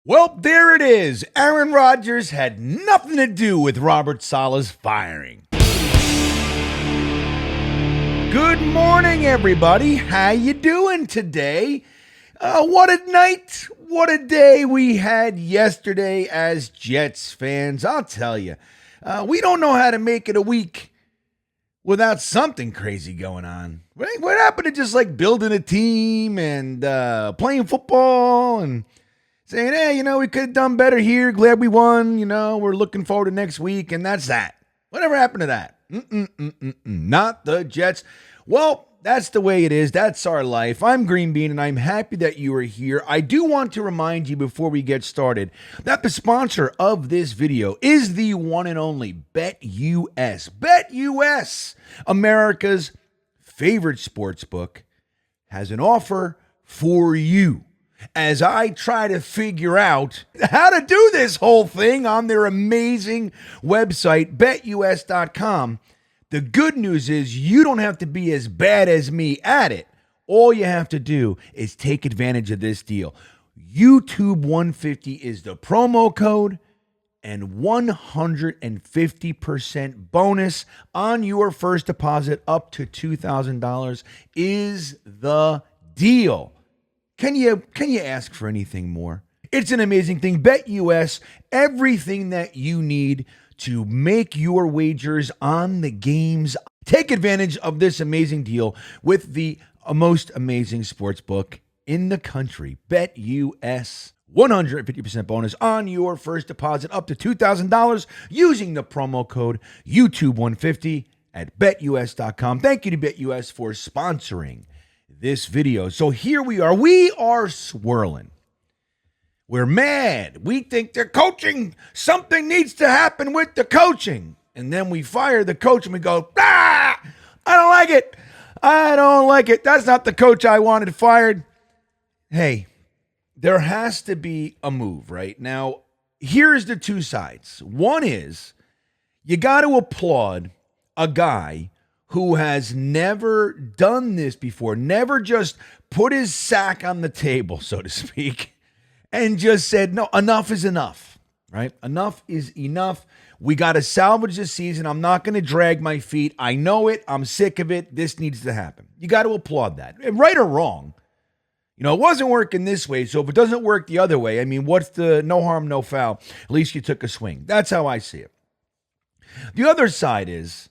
Well, there it is. Aaron Rodgers had nothing to do with Robert Saleh's firing. Good morning, everybody. How you doing today? What a night, what a day we had yesterday as Jets fans. I'll tell you, we don't know how to make it a week without something crazy going on. Right? What happened to just like building a team and playing football and saying, hey, we could have done better here. Glad we won. We're looking forward to next week. And that's that. Whatever happened to that? Not the Jets. Well, that's the way it is. That's our life. I'm GreenBean, and I'm happy that you are here. I do want to remind you before we get started that the sponsor of this video is the one and only BetUS. BetUS, America's favorite sportsbook, has an offer for you as I try to figure out how to do this whole thing on their amazing website, betus.com. The good news is you don't have to be as bad as me at it. All you have to do is take advantage of this deal. YouTube150 is the promo code, and 150% bonus on your first deposit up to $2,000 is the deal. Can you ask for anything more? It's an amazing thing. BetUS, everything that you need to make your wagers on the games. Take advantage of this amazing deal with the most amazing sports book in the country. BetUS, 150% bonus on your first deposit up to $2,000 using the promo code YouTube150 at betus.com. Thank you to BetUS for sponsoring this video. So here we are. We are swirling. We're mad. We think they're coaching. Something needs to happen with the coaching. And then we fire the coach and we go, I don't like it. I don't like it. That's not the coach I wanted fired. Hey, there has to be a move, right? Now, here's the two sides. One is you got to applaud a guy who has never done this before, never just put his sack on the table, so to speak, and just said, no, enough is enough, right? Enough is enough. We got to salvage this season. I'm not going to drag my feet. I know it. I'm sick of it. This needs to happen. You got to applaud that. And right or wrong, it wasn't working this way, so if it doesn't work the other way, what's the no harm, no foul? At least you took a swing. That's how I see it. The other side is,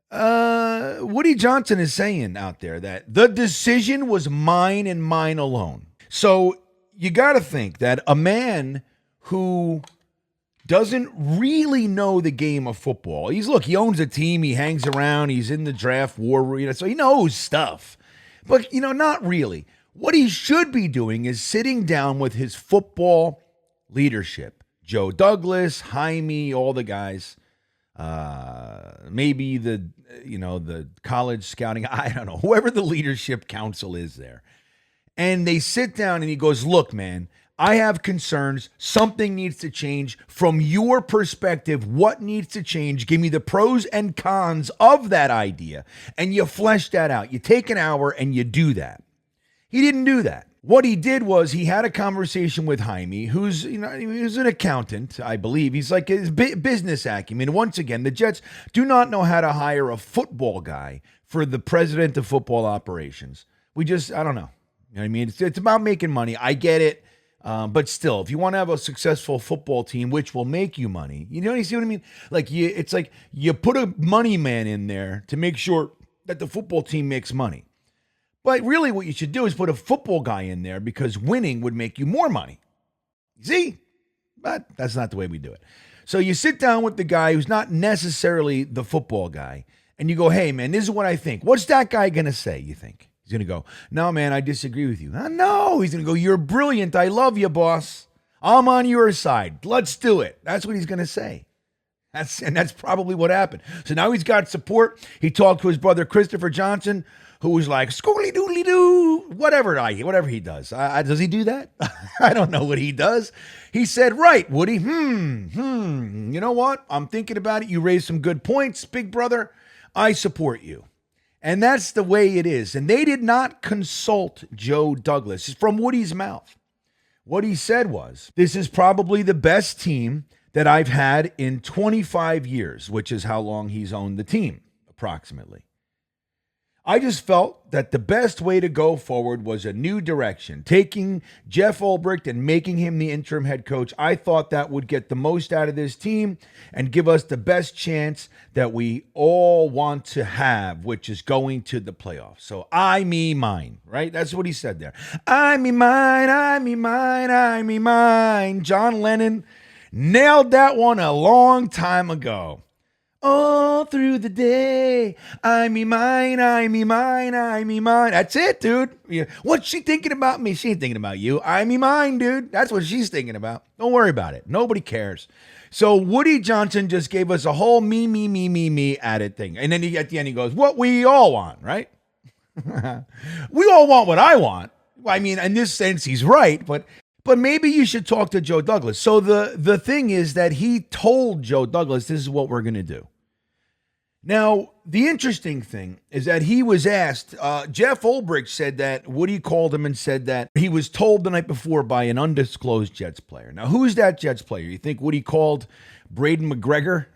Woody Johnson is saying out there that the decision was mine and mine alone. So you got to think that a man who doesn't really know the game of football, he owns a team, he hangs around, he's in the draft war, so he knows stuff. But, not really. What he should be doing is sitting down with his football leadership. Joe Douglas, Jaime, all the guys. Maybe the college scouting, I don't know, whoever the leadership council is there. And they sit down and he goes, look, man, I have concerns. Something needs to change. From your perspective, what needs to change? Give me the pros and cons of that idea. And you flesh that out. You take an hour and you do that. He didn't do that. What he did was he had a conversation with Jaime, who's an accountant, I believe. He's like his business acumen. Once again, the Jets do not know how to hire a football guy for the president of football operations. I don't know. It's about making money. I get it. But still, if you want to have a successful football team, which will make you money, you see what I mean? It's like you put a money man in there to make sure that the football team makes money. But really what you should do is put a football guy in there because winning would make you more money. See? But that's not the way we do it. So you sit down with the guy who's not necessarily the football guy, and you go, hey, man, this is what I think. What's that guy going to say, you think? He's going to go, no, man, I disagree with you. No, he's going to go, you're brilliant. I love you, boss. I'm on your side. Let's do it. That's what he's going to say. That's probably what happened. So now he's got support. He talked to his brother, Christopher Johnson, who was like, schooly doodly doo, whatever he does. Does he do that? I don't know what he does. He said, right, Woody, you know what? I'm thinking about it. You raised some good points, big brother. I support you. And that's the way it is. And they did not consult Joe Douglas. It's from Woody's mouth. What he said was, this is probably the best team that I've had in 25 years, which is how long he's owned the team, approximately. I just felt that the best way to go forward was a new direction. Taking Jeff Ulbrich and making him the interim head coach, I thought that would get the most out of this team and give us the best chance that we all want to have, which is going to the playoffs. So I, me, mine, right? That's what he said there. I, me, mine, I, me, mine, I, me, mine. John Lennon nailed that one a long time ago. All through the day, I me mine, I me mine, I me mine. That's it, dude. Yeah. What's she thinking about me? She ain't thinking about you. I me mine, dude. That's what she's thinking about. Don't worry about it. Nobody cares. So Woody Johnson just gave us a whole me at it thing. And then at the end he goes, what we all want, right? We all want what I want. I mean, in this sense, he's right, but maybe you should talk to Joe Douglas. So the thing is that he told Joe Douglas, this is what we're going to do. Now, the interesting thing is that he was asked, Jeff Ulbrich said that Woody called him and said that he was told the night before by an undisclosed Jets player. Now, who's that Jets player? You think Woody called Braden McGregor?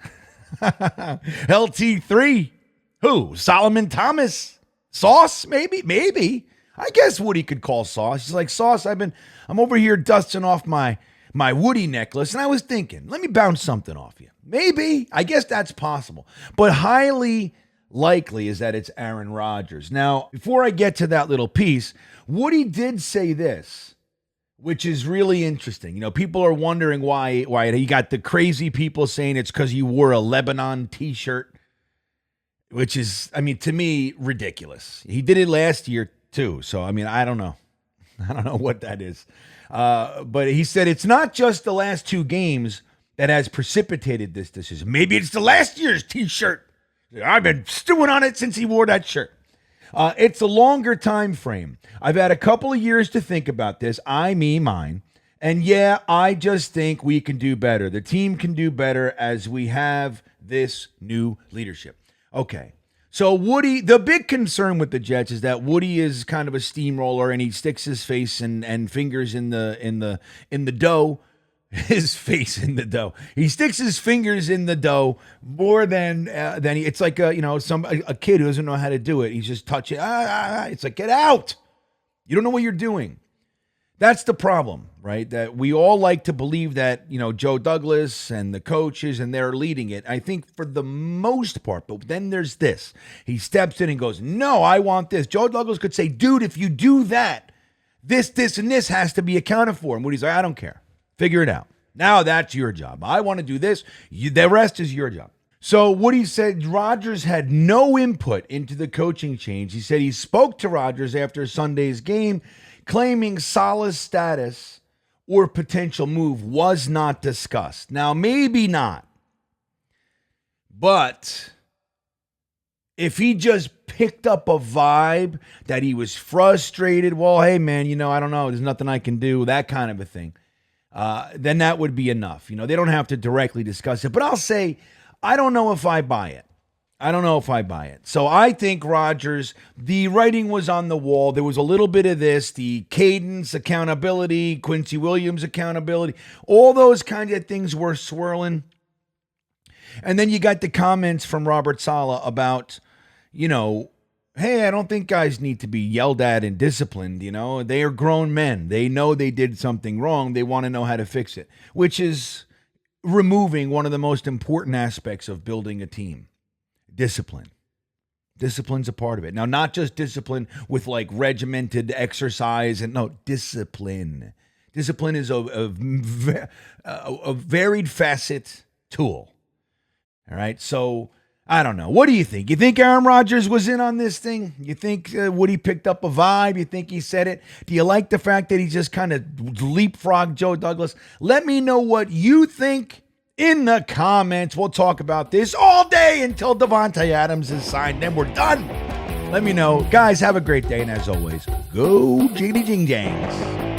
LT3? Who? Solomon Thomas? Sauce? Maybe. I guess Woody could call Sauce. He's like, Sauce, I'm over here dusting off my Woody necklace, and I was thinking, let me bounce something off you. Maybe. I guess that's possible. But highly likely is that it's Aaron Rodgers. Now, before I get to that little piece, Woody did say this, which is really interesting. You know, people are wondering why you got the crazy people saying it's because you wore a Lebanon t-shirt, which is, I mean, to me, ridiculous. He did it last year, too. So, I mean, I don't know. I don't know what that is. But he said it's not just the last two games that has precipitated this decision. Maybe it's the last year's t-shirt. I've been stewing on it since he wore that shirt. It's a longer time frame. I've had a couple of years to think about this. I, me, mine. And yeah, I just think we can do better. The team can do better as we have this new leadership. Okay. So Woody, the big concern with the Jets is that Woody is kind of a steamroller and he sticks his face and fingers in the dough. His face in the dough. He sticks his fingers in the dough more than he. It's like a kid who doesn't know how to do it. He's just touching. It's like, get out. You don't know what you're doing. That's the problem, right? That we all like to believe that, Joe Douglas and the coaches and they're leading it. I think for the most part, but then there's this. He steps in and goes, no, I want this. Joe Douglas could say, dude, if you do that, this, and this has to be accounted for. And Woody's like, I don't care. Figure it out. Now that's your job. I want to do this. The rest is your job. So Woody said Rodgers had no input into the coaching change. He said he spoke to Rodgers after Sunday's game, claiming Salah's status or potential move was not discussed. Now, maybe not. But if he just picked up a vibe that he was frustrated, well, hey, man, I don't know. There's nothing I can do, that kind of a thing. Then that would be enough. They don't have to directly discuss it. But I'll say, I don't know if I buy it. So I think Rodgers, the writing was on the wall. There was a little bit of this, the cadence, accountability, Quincy Williams accountability. All those kinds of things were swirling. And then you got the comments from Robert Saleh about, hey, I don't think guys need to be yelled at and disciplined. They are grown men. They know they did something wrong. They want to know how to fix it, which is removing one of the most important aspects of building a team. Discipline. Discipline's a part of it. Now, not just discipline with like regimented exercise discipline. Discipline is a varied facet tool. All right. So I don't know. What do you think? You think Aaron Rodgers was in on this thing? You think Woody picked up a vibe? You think he said it? Do you like the fact that he just kind of leapfrogged Joe Douglas? Let me know what you think in the comments. We'll talk about this all day until Devontae Adams is signed. Then we're done. Let me know. Guys, have a great day. And as always, go Jiggity Jing Jangs.